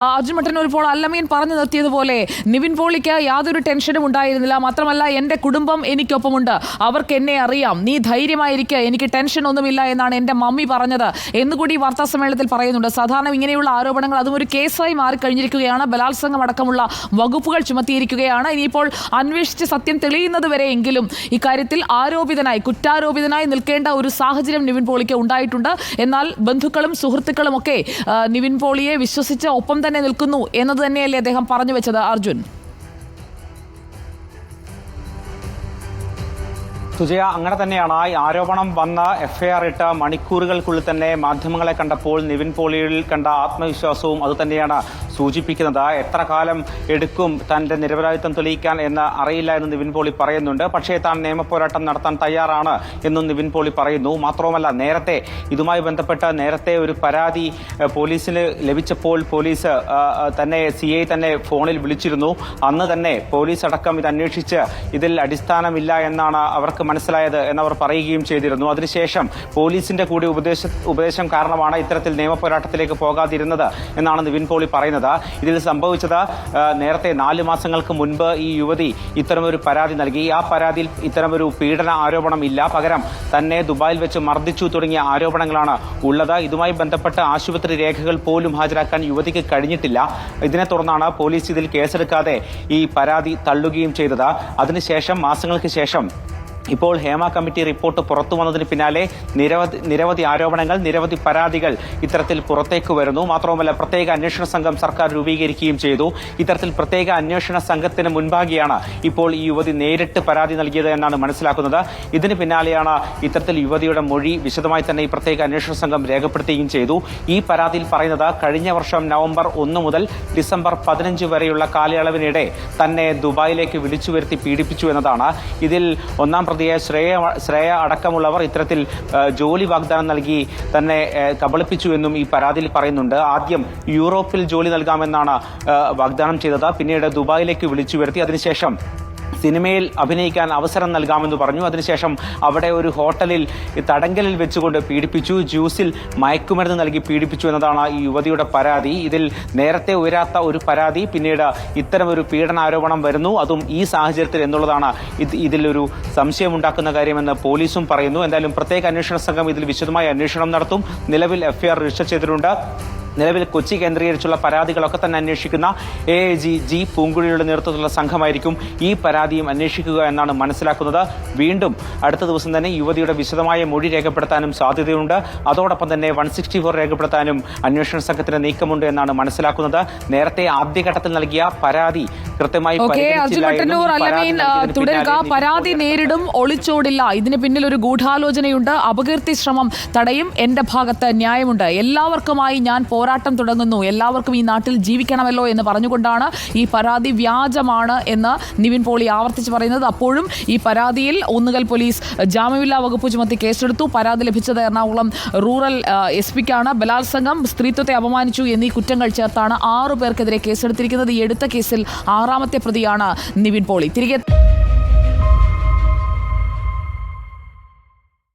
അർജുൻ മട്ടന്നൂർ ഇപ്പോൾ അല്ലമീൻ പറഞ്ഞു നിർത്തിയതുപോലെ നിവിൻ പോളിക്ക് യാതൊരു ടെൻഷനും ഉണ്ടായിരുന്നില്ല. മാത്രമല്ല, എൻ്റെ കുടുംബം എനിക്കൊപ്പമുണ്ട്, അവർക്ക് എന്നെ അറിയാം, നീ ധൈര്യമായിരിക്കുക, എനിക്ക് ടെൻഷൻ ഒന്നുമില്ല എന്നാണ് എൻ്റെ മമ്മി പറഞ്ഞത് എന്നുകൂടി വാർത്താ സമ്മേളനത്തിൽ പറയുന്നുണ്ട്. സാധാരണ ഇങ്ങനെയുള്ള ആരോപണങ്ങൾ അതും ഒരു കേസായി മാറിക്കഴിഞ്ഞിരിക്കുകയാണ്. ബലാത്സംഗം അടക്കമുള്ള വകുപ്പുകൾ ചുമത്തിയിരിക്കുകയാണ്. ഇനിയിപ്പോൾ അന്വേഷിച്ച് സത്യം തെളിയുന്നത് വരെയെങ്കിലും ഇക്കാര്യത്തിൽ കുറ്റാരോപിതനായി നിൽക്കേണ്ട ഒരു സാഹചര്യം നിവിൻ പോളിക്ക് ഉണ്ടായിട്ടുണ്ട്. എന്നാൽ ബന്ധുക്കളും സുഹൃത്തുക്കളും ഒക്കെ നിവിൻ പോളിയെ വിശ്വസിച്ച് ഒപ്പം തന്നെ നിൽക്കുന്നു എന്നത് തന്നെയല്ലേ അദ്ദേഹം പറഞ്ഞു വെച്ചത് അർജുൻ? സുജയ, അങ്ങനെ തന്നെയാണ്. ഈ ആരോപണം വന്ന എഫ്ഐആർ ഇട്ട മണിക്കൂറുകൾക്കുള്ളിൽ തന്നെ മാധ്യമങ്ങളെ കണ്ടപ്പോൾ നിവിൻ പോളിയിൽ കണ്ട ആത്മവിശ്വാസവും അതുതന്നെയാണ് സൂചിപ്പിക്കുന്നത്. എത്ര കാലം എടുക്കും തന്റെ നിരപരാധിത്വം തെളിയിക്കാൻ എന്ന് അറിയില്ല എന്ന് നിവിൻ പോളി പറയുന്നുണ്ട്. പക്ഷേ താൻ നിയമപോരാട്ടം നടത്താൻ തയ്യാറാണ് എന്നും നിവിൻ പോളി പറയുന്നു. മാത്രവുമല്ല, നേരത്തെ ഇതുമായി ബന്ധപ്പെട്ട് ഒരു പരാതി പോലീസിന് ലഭിച്ചപ്പോൾ പോലീസ് തന്നെ CI തന്നെ ഫോണിൽ വിളിച്ചിരുന്നു. അന്ന് തന്നെ പോലീസ് അടക്കം ഇത് അന്വേഷിച്ച് ഇതിൽ അടിസ്ഥാനമില്ല എന്നാണ് അവർക്ക് മനസ്സിലായത് എന്നവർ പറയുകയും ചെയ്തിരുന്നു. അതിനുശേഷം പോലീസിന്റെ കൂടി ഉപദേശം കാരണമാണ് ഇത്തരത്തിൽ നിയമപോരാട്ടത്തിലേക്ക് പോകാതിരുന്നത് എന്നാണ് നിവിൻ പോളി പറയുന്നത്. ഇതിൽ സംഭവിച്ചത് നേരത്തെ 4 മാസങ്ങൾക്ക് മുൻപ് ഈ യുവതി ഇത്തരമൊരു പരാതി നൽകി. ആ പരാതിയിൽ ഇത്തരമൊരു പീഡന ആരോപണം ഇല്ല, പകരം തന്നെ ദുബായിൽ വെച്ച് മർദ്ദിച്ചു തുടങ്ങിയ ആരോപണങ്ങളാണ് ഉള്ളത്. ഇതുമായി ബന്ധപ്പെട്ട് ആശുപത്രി രേഖകൾ പോലും ഹാജരാക്കാൻ യുവതിക്ക് കഴിഞ്ഞിട്ടില്ല. ഇതിനെ തുടർന്നാണ് പോലീസ് ഇതിൽ കേസെടുക്കാതെ ഈ പരാതി തള്ളുകയും ചെയ്തത്. അതിനുശേഷം മാസങ്ങൾക്ക് ശേഷം ഇപ്പോൾ ഹേമ കമ്മിറ്റി റിപ്പോർട്ട് പുറത്തു വന്നതിന് പിന്നാലെ നിരവധി ആരോപണങ്ങൾ, നിരവധി പരാതികൾ ഇത്തരത്തിൽ പുറത്തേക്ക് വരുന്നു. മാത്രവുമല്ല, പ്രത്യേക അന്വേഷണ സംഘം സർക്കാർ രൂപീകരിക്കുകയും ചെയ്തു. ഇത്തരത്തിൽ പ്രത്യേക അന്വേഷണ സംഘത്തിന് മുൻപാകെയാണ് ഇപ്പോൾ ഈ യുവതി നേരിട്ട് പരാതി നൽകിയത് എന്നാണ് മനസ്സിലാക്കുന്നത്. ഇതിന് പിന്നാലെയാണ് ഇത്തരത്തിൽ യുവതിയുടെ മൊഴി വിശദമായി തന്നെ ഈ പ്രത്യേക അന്വേഷണ സംഘം രേഖപ്പെടുത്തുകയും ചെയ്തു. ഈ പരാതിയിൽ പറയുന്നത് കഴിഞ്ഞ വർഷം നവംബർ 1 മുതൽ ഡിസംബർ 15 വരെയുള്ള കാലയളവിനിടെ തന്നെ ദുബായിലേക്ക് വിളിച്ചു വരുത്തി പീഡിപ്പിച്ചു എന്നതാണ്. ഇതിൽ ഒന്നാം പ്രതിയെ ശ്രേയ അടക്കമുള്ളവർ ഇത്തരത്തിൽ ജോലി വാഗ്ദാനം നൽകി തന്നെ കബളിപ്പിച്ചു എന്നും ഈ പരാതിയിൽ പറയുന്നുണ്ട്. ആദ്യം യൂറോപ്പിൽ ജോലി നൽകാമെന്നാണ് വാഗ്ദാനം ചെയ്തത്. പിന്നീട് ദുബായിലേക്ക് വിളിച്ചു വരുത്തി. അതിനുശേഷം സിനിമയിൽ അഭിനയിക്കാൻ അവസരം നൽകാമെന്ന് പറഞ്ഞു. അതിനുശേഷം അവിടെ ഒരു ഹോട്ടലിൽ തടങ്കലിൽ വെച്ചുകൊണ്ട് പീഡിപ്പിച്ചു, ജ്യൂസിൽ മയക്കുമരുന്ന് നൽകി പീഡിപ്പിച്ചു എന്നതാണ് ഈ യുവതിയുടെ പരാതി. ഇതിൽ നേരത്തെ ഉയരാത്ത ഒരു പരാതി പിന്നീട് ഇത്തരമൊരു പീഡനാരോപണം വരുന്നു, അതും ഈ സാഹചര്യത്തിൽ എന്നുള്ളതാണ് ഇതിലൊരു സംശയമുണ്ടാക്കുന്ന കാര്യമെന്ന് പോലീസും പറയുന്നു. എന്തായാലും പ്രത്യേക അന്വേഷണ സംഘം ഇതിൽ വിശദമായ അന്വേഷണം നടത്തും. നിലവിൽ എഫ്ഐആർ രജിസ്റ്റർ ചെയ്തിട്ടുണ്ട്. നിലവിൽ കൊച്ചി കേന്ദ്രീകരിച്ചുള്ള പരാതികളൊക്കെ തന്നെ അന്വേഷിക്കുന്ന AIG G പൂങ്കുഴിയുടെ നേതൃത്വത്തിലുള്ള സംഘമായിരിക്കും ഈ പരാതിയും അന്വേഷിക്കുക എന്നാണ് മനസ്സിലാക്കുന്നത്. വീണ്ടും അടുത്ത ദിവസം തന്നെ യുവതിയുടെ വിശദമായ മൊഴി രേഖപ്പെടുത്താനും സാധ്യതയുണ്ട്. അതോടൊപ്പം തന്നെ 164 രേഖപ്പെടുത്താനും അന്വേഷണ സംഘത്തിന് നീക്കമുണ്ട് എന്നാണ് മനസ്സിലാക്കുന്നത്. നേരത്തെ ആദ്യഘട്ടത്തിൽ നൽകിയ പരാതി കൃത്യമായി തുടരുക. പരാതി നേരിടും, ഒളിച്ചോടില്ല. ഇതിന് പിന്നിൽ ഒരു ഗൂഢാലോചനയുണ്ട്. അപകീർത്തി ശ്രമം തടയും, എന്റെ ഭാഗത്ത് ന്യായമുണ്ട്, എല്ലാവർക്കുമായി ഞാൻ പോരാട്ടം തുടങ്ങുന്നു, എല്ലാവർക്കും ഈ നാട്ടിൽ ജീവിക്കണമല്ലോ എന്ന് പറഞ്ഞുകൊണ്ടാണ് ഈ പരാതി വ്യാജമാണ് എന്ന് നിവിൻ പോളി ആവർത്തിച്ച് പറയുന്നത്. അപ്പോഴും ഈ പരാതിയിൽ ഒന്നുകൽ പോലീസ് ജാമ്യമില്ലാ വകുപ്പ് ചുമത്തി കേസെടുത്തു. പരാതി ലഭിച്ചത് എറണാകുളം റൂറൽ SP-ക്കാണ്. ബലാത്സംഗം, സ്ത്രീത്വത്തെ അപമാനിച്ചു എന്നീ കുറ്റങ്ങൾ ചേർത്താണ് 6 പേർക്കെതിരെ കേസെടുത്തിരിക്കുന്നത്. ഈ എടുത്ത കേസിൽ 6ാമത്തെ പ്രതിയാണ് നിവിൻ പോളി. തിരികെ